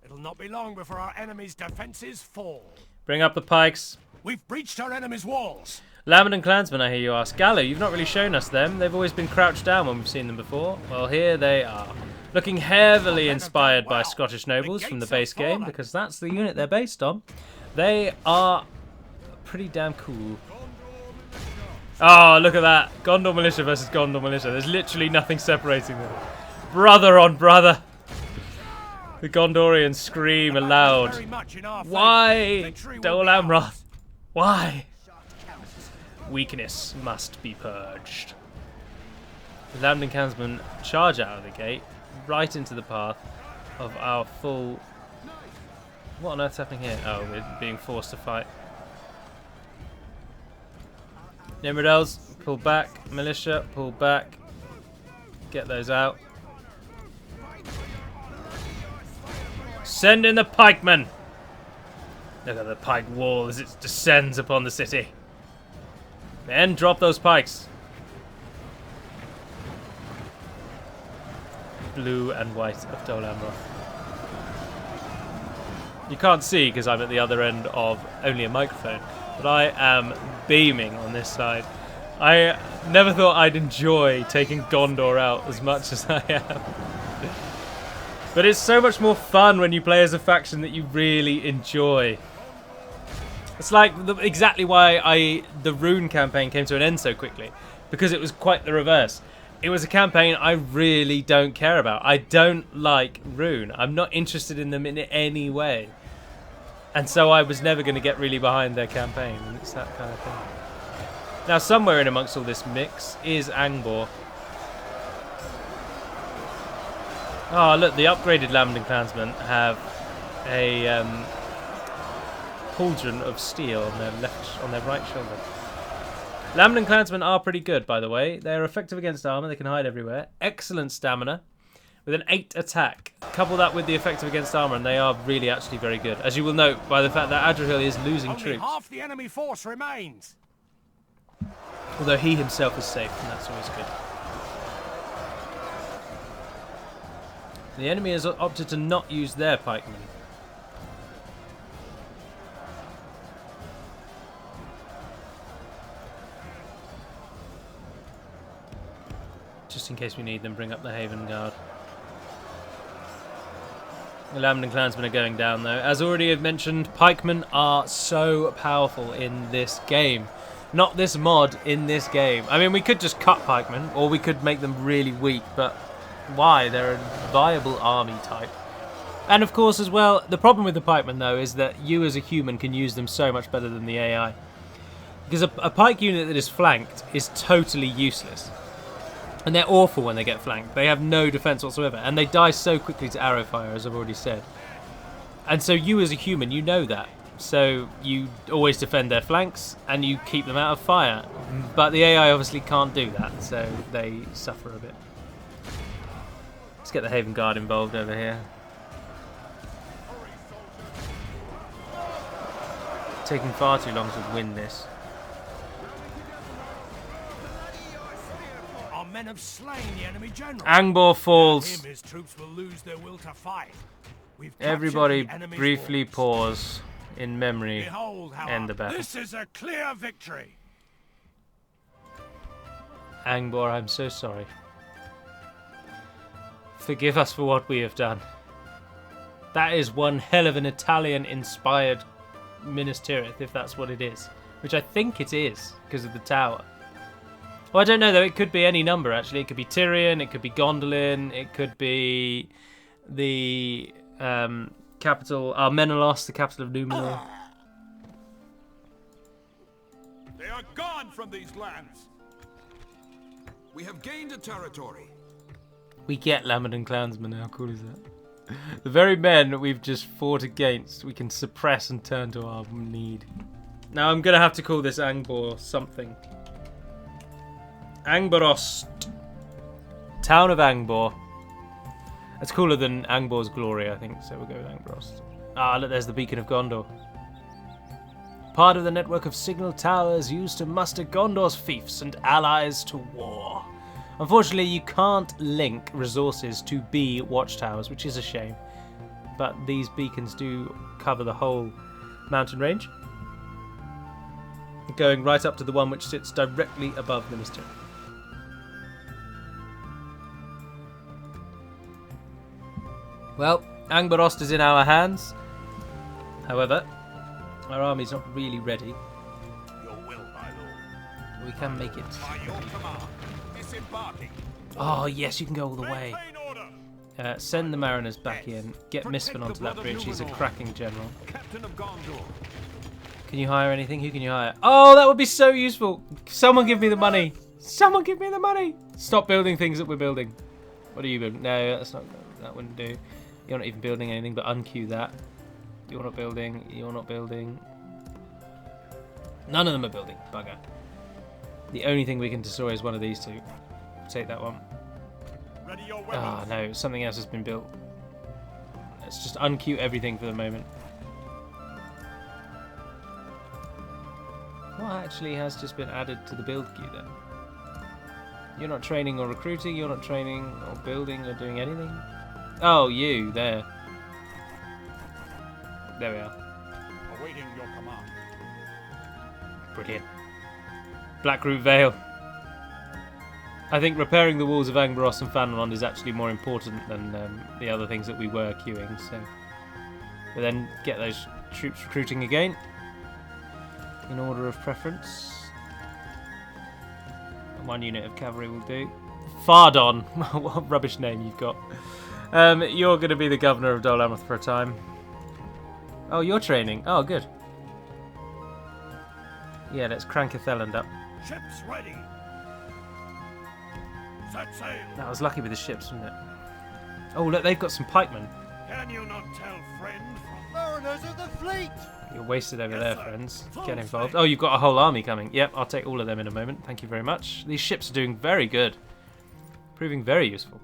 It'll not be long before our enemy's defenses fall. Bring up the pikes. We've breached our enemy's walls. Lambert and Clansmen, I hear you ask. Gallo, you've not really shown us them. They've always been crouched down when we've seen them before. Well, here they are. Looking heavily inspired by Scottish nobles from the base game, because that's the unit they're based on. They are pretty damn cool. Oh, look at that. Gondor Militia versus Gondor Militia. There's literally nothing separating them. Brother on brother. The Gondorians scream aloud. Why, Dol Amroth? Why? Weakness must be purged. The Lambden Clansmen charge out of the gate, right into the path of our full... What on earth's happening here? Oh, we're being forced to fight. Nimrodels, pull back. Militia, pull back. Get those out. Send in the pikemen! Look at the pike wall as it descends upon the city. Men, drop those pikes. Blue and white of Dol Amroth. You can't see because I'm at the other end of only a microphone, but I am beaming on this side. I never thought I'd enjoy taking Gondor out as much as I am. But it's so much more fun when you play as a faction that you really enjoy. It's like exactly why the Rune campaign came to an end so quickly, because it was quite the reverse. It was a campaign I really don't care about. I don't like Rune. I'm not interested in them in any way. And so I was never going to get really behind their campaign. And it's that kind of thing. Now, somewhere in amongst all this mix is Angbor. Oh, look, the upgraded Lambden Clansmen have a pauldron of steel on their right shoulder. Lambden Clansmen are pretty good, by the way. They're effective against armor. They can hide everywhere. Excellent stamina with an 8 attack. Couple that with the effective against armor, and they are really actually very good. As you will note by the fact that Adriel is losing Only troops. half the enemy force remains. Although he himself is safe, and that's always good. The enemy has opted to not use their pikemen. Just in case we need them, bring up the Haven Guard. The Lambden Clansmen are going down though. As already have mentioned, pikemen are so powerful in this game. Not this mod, in this game. I mean, we could just cut pikemen, or we could make them really weak, but why? They're a viable army type. And of course as well, the problem with the pikemen though is that you as a human can use them so much better than the AI. Because a pike unit that is flanked is totally useless. And they're awful when they get flanked. They have no defense whatsoever. And they die so quickly to arrow fire, as I've already said. And so you as a human, you know that. So you always defend their flanks and you keep them out of fire. But the AI obviously can't do that, so they suffer a bit. Let's get the Haven Guard involved over here. Taking far too long to win this. Our men have slain the enemy general. Angbor falls. His troops will lose their will to fight. Everybody briefly pause in memory. Behold, end the battle. This is a clear victory. Angbor, I'm so sorry. Forgive us for what we have done. That is one hell of an Italian-inspired Minas Tirith, if that's what it is. which I think it is because of the tower. Well, I don't know though. It could be any number actually. It could be Tyrion. It could be Gondolin. It could be the capital, Menelaus, the capital of Numenor. They are gone from these lands. We have gained a territory. We get Lamadon clansmen. How cool is that? The very men we've just fought against, we can suppress and turn to our need. Now I'm gonna have to call this Angbor something. Angborost. Town of Angbor. That's cooler than Angbor's glory, I think, so we'll go with Angborost. Ah, look, there's the Beacon of Gondor. Part of the network of signal towers used to muster Gondor's fiefs and allies to war. Unfortunately, you can't link resources to B watchtowers, which is a shame. But these beacons do cover the whole mountain range, going right up to the one which sits directly above Minister. Well, Angborost is in our hands. However, our army's not really ready. Your will, my lord. We can make it. By your command, disembarking. Oh, yes, you can go all the way. Maintain order. Send the mariners back in. Get Misfin onto that bridge. He's a cracking general. Captain of Gondor. Can you hire anything? Who can you hire? Oh, that would be so useful. Someone give me the money. Someone give me the money. Stop building things that we're building. What are you building? No, that's not. That wouldn't do. You're not even building anything, but unqueue that. You're not building. You're not building. None of them are building. Bugger. The only thing we can destroy is one of these two. Take that one. Ready your weapons. Ah, no. Something else has been built. Let's just unqueue everything for the moment. What actually has just been added to the build queue then? You're not training or recruiting. You're not training or building or doing anything. Oh, you, there. There we are. Awaiting your command. Brilliant. Blackroot Vale. I think repairing the walls of Angborost and Fanrond is actually more important than the other things that we were queuing, so... But then get those troops recruiting again. In order of preference. 1 unit of cavalry will do. Fardon! What a rubbish name you've got. You're going to be the governor of Dol Amroth for a time. Oh, you're training. Oh, good. Yeah, let's crank a Theland up. Ships ready. Set sail. That was lucky with the ships, wasn't it? Oh, look, they've got some pikemen. Can you not tell, friend, from Mariners of the fleet! You're wasted over Yes, there, sir. friends. Full Get involved. sail. Oh, you've got a whole army coming. Yep, I'll take all of them in a moment. Thank you very much. These ships are doing very good. Proving very useful.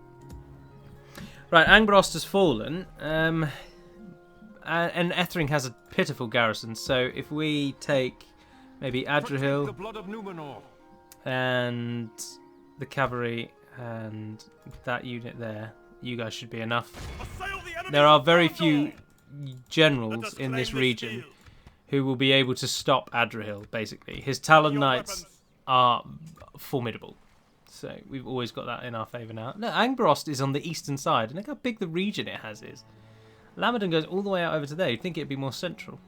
Right, Angborost has fallen. And Ethring has a pitiful garrison. So if we take maybe protect the Adrihil blood of Numenor? and the cavalry and that unit there, you guys should be enough. Assail the enemy There are of very Gondor! few Let us generals in claim this region field. who will be able to stop Adrihil, basically. His Talon Your Knights weapons. are formidable. So we've always got that in our favour now. No, Angborost is on the eastern side, and look how big the region it has is. Lamadon goes all the way out over to there. You'd think it'd be more central.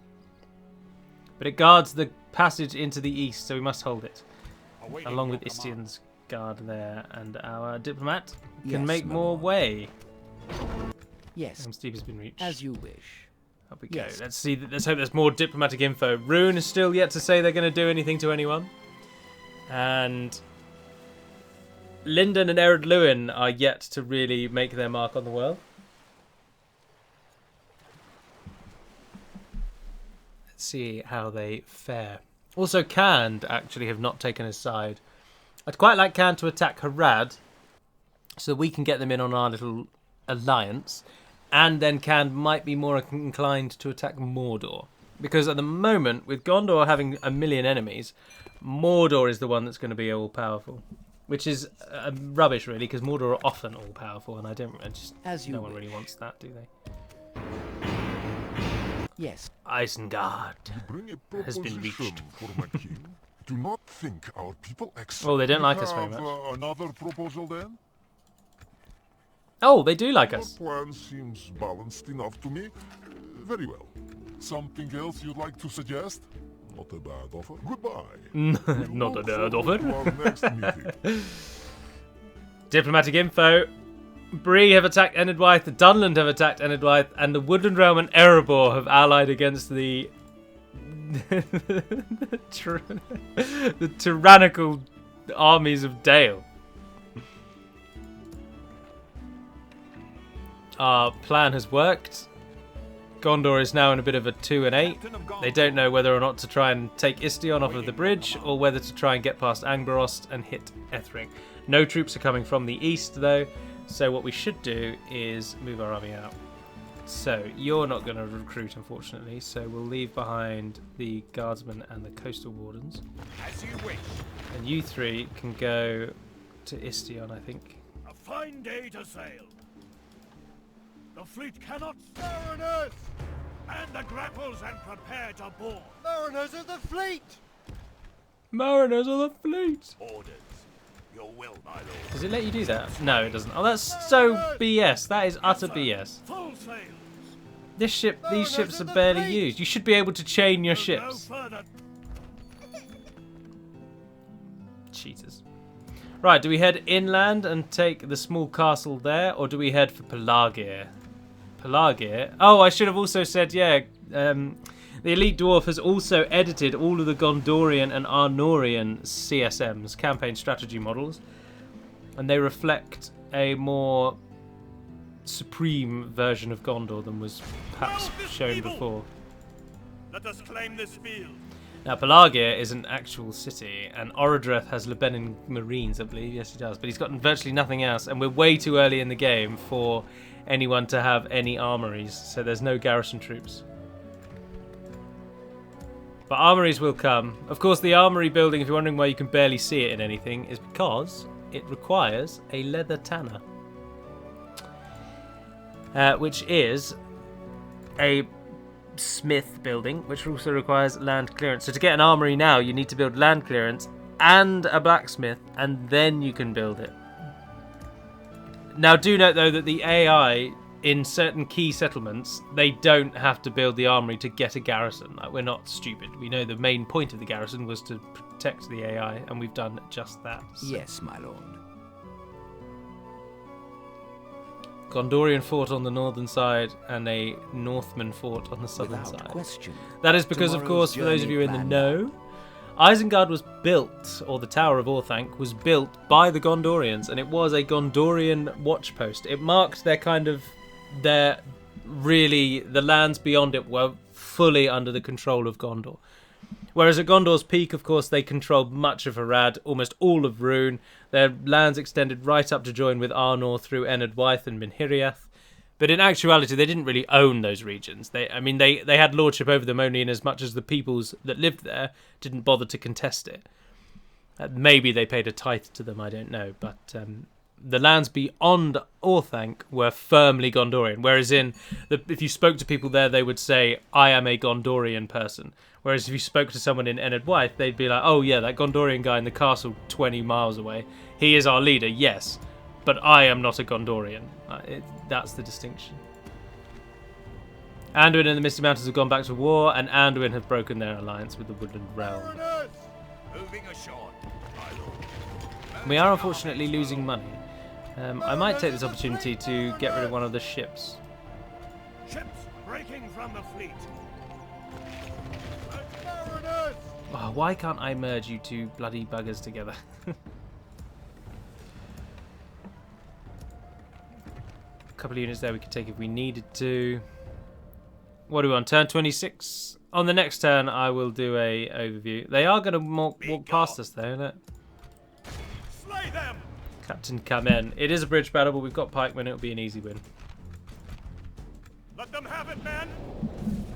But it guards the passage into the east, so we must hold it. Awaiting Along your with command. Istian's guard there, and our diplomat can Yes, make my more lord. way. Yes, Steep has been reached. as you wish. Up we go. Yes. Let's see. Let's hope there's more diplomatic info. Rune is still yet to say they're going to do anything to anyone, and Lyndon and Ered Luin are yet to really make their mark on the world. Let's see how they fare. Also, Khand actually have not taken his side. I'd quite like Khand to attack Harad, so we can get them in on our little alliance. And then Khand might be more inclined to attack Mordor. Because at the moment, with Gondor having 1 million enemies, Mordor is the one that's going to be all-powerful. Which is rubbish, really, because Mordor are often all-powerful, and I just As you no one wish. really wants that, do they? Yes, Isengard. Bring a Has been proposition reached. for my king. Do not think our people accept. Oh, they don't like us have, very much. Another proposal then? Oh, they do like Your us. plan seems balanced enough to me. Very well. Something else you'd like to suggest? Not a bad offer. Goodbye. Not a bad offer. To our next meeting. Diplomatic info. Bree have attacked Enedwythe, the Dunland have attacked Enedwythe, and the Woodland Realm and Erebor have allied against the the tyrannical armies of Dale. Our plan has worked. Gondor is now in a bit of a 2 and 8. They don't know whether or not to try and take Istion off of the bridge, or whether to try and get past Angbarost and hit Ethring. No troops are coming from the east, though, so what we should do is move our army out. So, you're not going to recruit, unfortunately, so we'll leave behind the Guardsmen and the Coastal Wardens. As you wish. And you three can go to Istion, I think. A fine day to sail. The fleet cannot... Mariners! And the grapples and prepare to board. Mariners of the fleet! Mariners of the fleet! Orders. Your will, my lord. Does it let you do that? No, it doesn't. Oh, that's so BS. That is utter BS. Full sails. These ships are barely used. You should be able to chain your ships. No further. Cheaters. Right, do we head inland and take the small castle there, or do we head for Pelagir? Pelagir? Oh, I should have also said, yeah, the Elite Dwarf has also edited all of the Gondorian and Arnorian CSMs, campaign strategy models, and they reflect a more supreme version of Gondor than was perhaps shown before. Let us claim this field. Now, Pelagir is an actual city, and Orodreth has Lebanon Marines, I believe. Yes, he does. But he's got virtually nothing else, and we're way too early in the game for anyone to have any armories, so there's no garrison troops. But armories will come. Of course, the armory building, if you're wondering why you can barely see it in anything, is because it requires a leather tanner, which is a smith building, which also requires land clearance. So to get an armory now, you need to build land clearance and a blacksmith, and then you can build it. Now, do note, though, that the AI in certain key settlements, they don't have to build the armory to get a garrison. Like, we're not stupid. We know the main point of the garrison was to protect the AI, and we've done just that. So. Yes, my lord. Gondorian fort on the northern side and a Northman fort on the southern Without side. question. That is because, of course, for those of you in the know, Isengard was built, or the Tower of Orthanc was built by the Gondorians, and it was a Gondorian watch post. It marked their the lands beyond it were fully under the control of Gondor. Whereas at Gondor's peak, of course, they controlled much of Harad, almost all of Rhûn. Their lands extended right up to join with Arnor through Enedwythe and Minhiriath. But in actuality, they didn't really own those regions. They had lordship over them only in as much as the peoples that lived there didn't bother to contest it. Maybe they paid a tithe to them, I don't know. But the lands beyond Orthanc were firmly Gondorian. Whereas if you spoke to people there, they would say, I am a Gondorian person. Whereas if you spoke to someone in Enedwythe, they'd be like, oh yeah, that Gondorian guy in the castle 20 miles away. He is our leader, yes. But I am not a Gondorian. That's the distinction. Anduin and the Misty Mountains have gone back to war, and Anduin have broken their alliance with the Woodland Realm. Moving ashore, my lord. We are unfortunately losing money. I might take this opportunity to get rid of one of the ships. Ships breaking from the fleet. Oh, why can't I merge you two bloody buggers together? A couple of units there we could take if we needed to. What do we want? Turn 26? On the next turn, I will do a overview. They are going to walk past us, though, isn't it? Slay them! Captain Kamen. It is a bridge battle, but we've got pikemen. It'll be an easy win. Let them have it, men!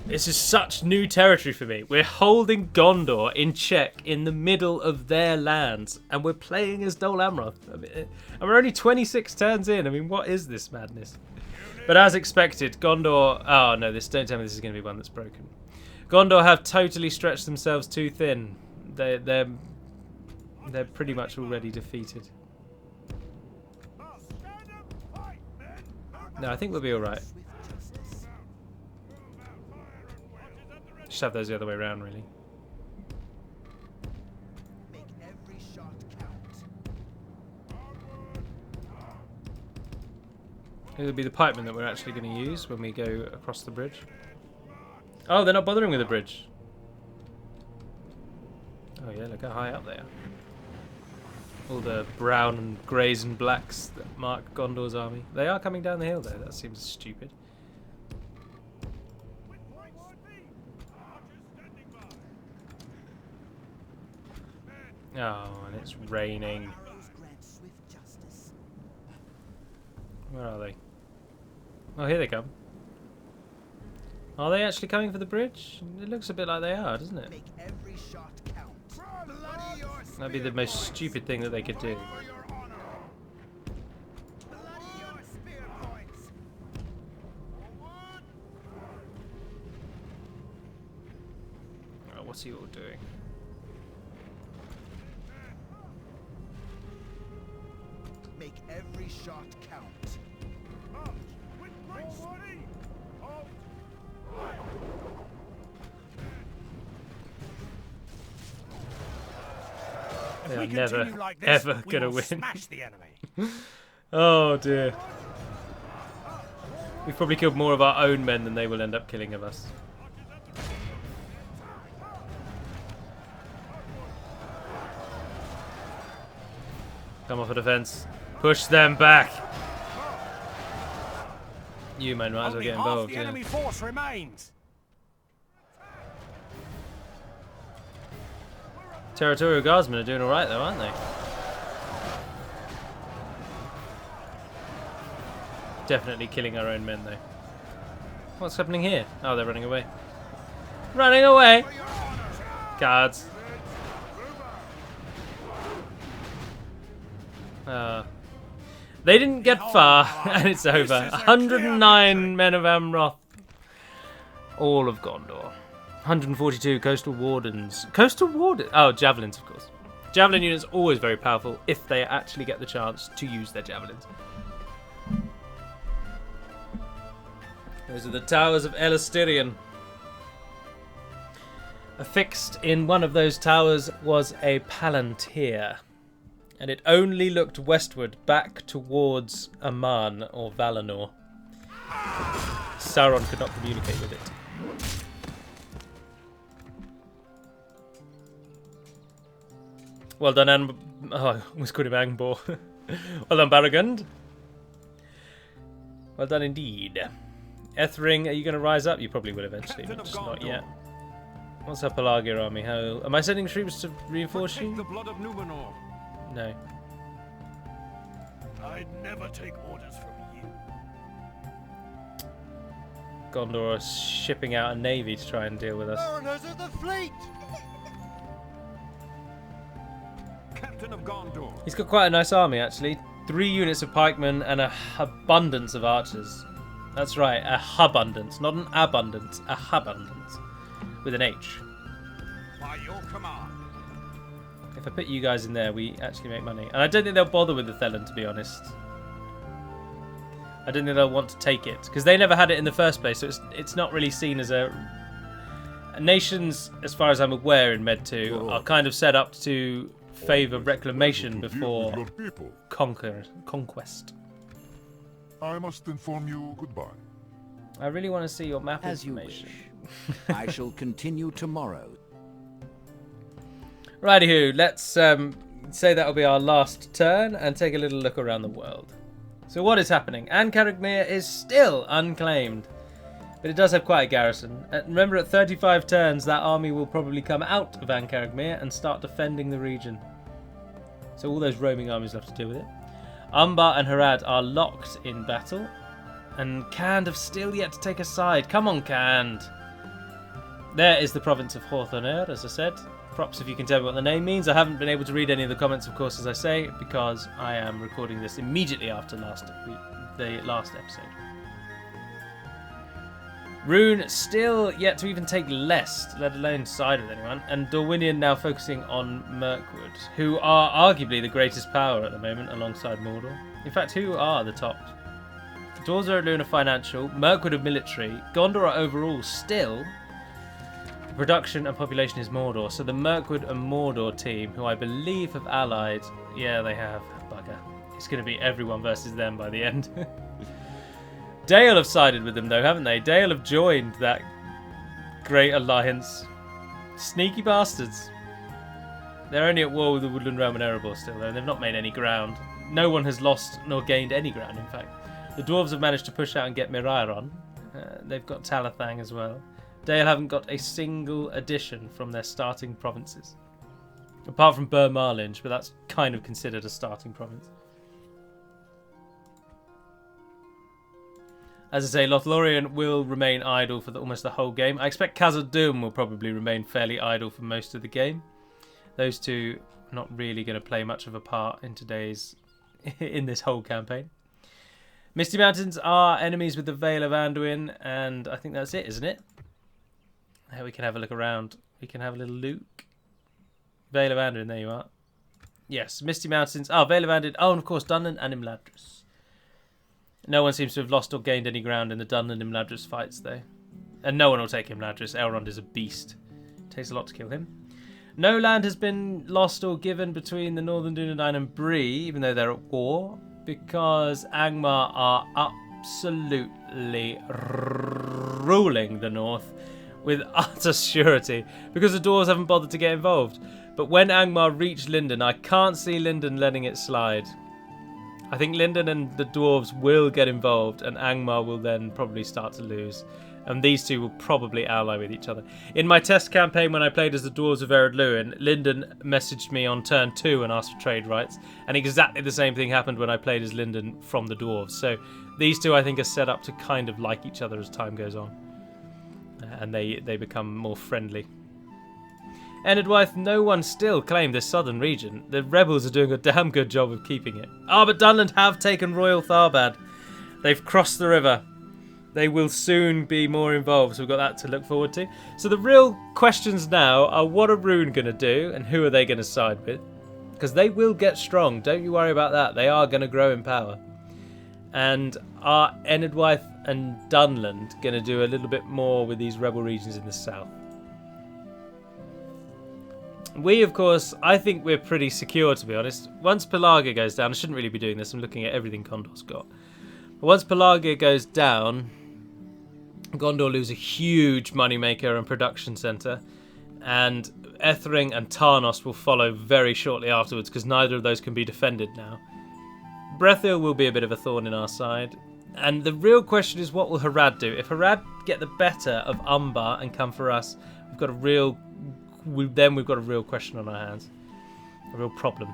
This is such new territory for me. We're holding Gondor in check in the middle of their lands, and we're playing as Dol Amroth. And we're only 26 turns in. I mean, what is this madness? But as expected, Gondor... Oh, no, don't tell me this is going to be one that's broken. Gondor have totally stretched themselves too thin. They're pretty much already defeated. No, I think we'll be alright. Just have those the other way around, really. It'll be the pikemen that we're actually going to use when we go across the bridge. Oh, they're not bothering with the bridge. Oh yeah, look how high up they are. All the brown and greys and blacks that mark Gondor's army. They are coming down the hill though, that seems stupid. Oh, and it's raining. Where are they? Oh, here they come. Are they actually coming for the bridge? It looks a bit like they are, doesn't it? Make every shot count. That'd be the most stupid thing that they could do. Oh, what's he all doing? Make every shot count. They are never, ever gonna win. Smash the enemy. Oh dear. We've probably killed more of our own men than they will end up killing of us. Come off a defense. Push them back. You men might as well get involved. The enemy force remains. Territorial Guardsmen are doing alright though, aren't they? Definitely killing our own men though. What's happening here? Oh, they're running away. Running away! Guards. They didn't get far, and it's over. 109 men of Amroth. All of Gondor. 142 coastal wardens. Coastal wardens? Oh, javelins, of course. Javelin units always very powerful if they actually get the chance to use their javelins. Those are the towers of Elastirion. Affixed in one of those towers was a palantir, and it only looked westward, back towards Aman or Valinor. Sauron could not communicate with it. Well done, oh, I almost called him Angbor. Well done, Baragund. Well done indeed. Ethring, are you going to rise up? You probably will eventually, but just not yet. What's our Pelagia army? How am I sending troops to reinforce you? The blood of Numenor. No. I'd never take orders from you. Gondor are shipping out a navy to try and deal with us. Mariners of the fleet! Captain of Gondor. He's got quite a nice army, actually. 3 units of pikemen and a abundance of archers. That's right, a hubundance, not an abundance, a hubundance. With an H. By your command. If I put you guys in there, we actually make money. And I don't think they'll bother with the Thelen, to be honest. I don't think they'll want to take it, because they never had it in the first place, so it's not really seen as a... Nations, as far as I'm aware, in Med 2, are kind of set up to favour reclamation before conquest. I must inform you goodbye. I really want to see your map As you information. wish. I shall continue tomorrow. Righty-hoo, let's say that'll be our last turn and take a little look around the world. So what is happening? Ancaragmir is still unclaimed, but it does have quite a garrison. Remember, at 35 turns, that army will probably come out of Ancaragmir and start defending the region. So all those roaming armies will have to deal with it. Umbar and Harad are locked in battle, and Khand have still yet to take a side. Come on, Khand! There is the province of Horthonir, as I said. Props if you can tell me what the name means. I haven't been able to read any of the comments, of course, as I say, because I am recording this immediately after the last episode. Rune still yet to even take Lest, let alone side with anyone, and Dorwinion now focusing on Mirkwood, who are arguably the greatest power at the moment alongside Mordor. In fact, who are the top? Dwarves are Luna financial, Mirkwood of military, Gondor are overall still. Production and population is Mordor, so the Mirkwood and Mordor team, who I believe have allied, yeah, they have, bugger. It's going to be everyone versus them by the end. Dale have sided with them, though, haven't they? Dale have joined that great alliance. Sneaky bastards. They're only at war with the Woodland Realm and Erebor still, though. They've not made any ground. No one has lost nor gained any ground, in fact. The dwarves have managed to push out and get Mirairon. They've got Talathang as well. Dale haven't got a single addition from their starting provinces. Apart from Burmarlinge, but that's kind of considered a starting province. As I say, Lothlorien will remain idle for almost the whole game. I expect Khazad-dûm will probably remain fairly idle for most of the game. Those two are not really going to play much of a part in this whole campaign. Misty Mountains are enemies with the Vale of Anduin, and I think that's it, isn't it? We can have a look around. We can have a little look. Vale of Anduin, there you are. Yes, Misty Mountains. Oh, Vale of Anduin. Oh, and of course, Dunland and Imladris. No one seems to have lost or gained any ground in the Dunland Imladris fights, though. And no one will take Imladris. Elrond is a beast. It takes a lot to kill him. No land has been lost or given between the Northern Dunedain and Bree, even though they're at war, because Angmar are absolutely ruling the north with utter surety, because the dwarves haven't bothered to get involved. But when Angmar reach Linden, I can't see Linden letting it slide. I think Linden and the dwarves will get involved, and Angmar will then probably start to lose. And these two will probably ally with each other. In my test campaign, when I played as the dwarves of Ered Luin, Linden messaged me on turn 2 and asked for trade rights. And exactly the same thing happened when I played as Linden from the dwarves. So these two, I think, are set up to kind of like each other as time goes on. And they become more friendly. Enedwyth, no one still claimed this southern region. The rebels are doing a damn good job of keeping it. Ah, but Dunland have taken Royal Tharbad. They've crossed the river. They will soon be more involved, so we've got that to look forward to. So the real questions now are, what are Rune going to do, and who are they going to side with? Because they will get strong, don't you worry about that. They are going to grow in power. And are Enedwyth and Dunland going to do a little bit more with these rebel regions in the south? We, of course, I think we're pretty secure, to be honest. Once Pelargir goes down, I shouldn't really be doing this, I'm looking at everything Gondor's got. But once Pelargir goes down, Gondor lose a huge moneymaker and production centre, and Ethering and Tarnos will follow very shortly afterwards, because neither of those can be defended now. Brethil will be a bit of a thorn in our side, and the real question is, what will Harad do? If Harad get the better of Umbar and come for us, we've got a real question on our hands, a real problem.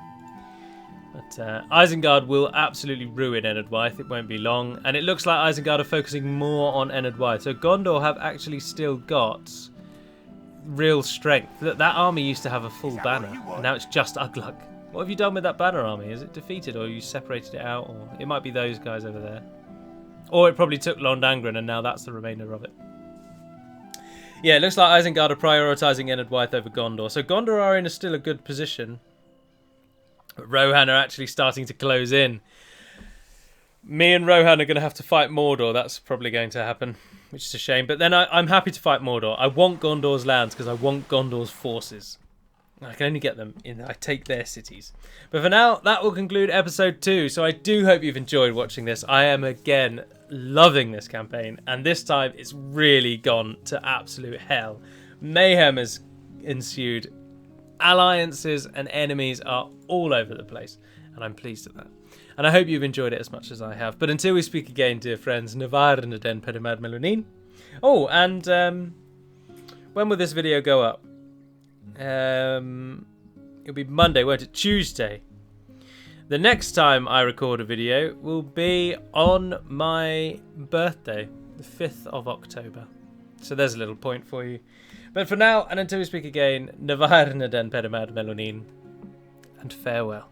But Isengard will absolutely ruin Enedwyth. It won't be long. And it looks like Isengard are focusing more on Enedwyth. So Gondor have actually still got real strength. That army used to have a full banner. And now it's just Ugluk. What have you done with that banner army? Is it defeated, or you separated it out? Or it might be those guys over there. Or it probably took Londangren and now that's the remainder of it. Yeah, it looks like Isengard are prioritising Enedwyth over Gondor. So Gondor are in still a good position. But Rohan are actually starting to close in. Me and Rohan are going to have to fight Mordor. That's probably going to happen, which is a shame. But then I'm happy to fight Mordor. I want Gondor's lands because I want Gondor's forces. I can only get them in. I take their cities. But for now, that will conclude episode 2. So I do hope you've enjoyed watching this. I am, again, loving this campaign. And this time, it's really gone to absolute hell. Mayhem has ensued. Alliances and enemies are all over the place. And I'm pleased at that. And I hope you've enjoyed it as much as I have. But until we speak again, dear friends, Navar and Aden Pedimad Melonin. Oh, and when will this video go up? It'll be Monday, won't it? Tuesday. The next time I record a video will be on my birthday, the 5th of October. So there's a little point for you. But for now, and until we speak again, Navar and Aden Pedimad Melonin, and farewell.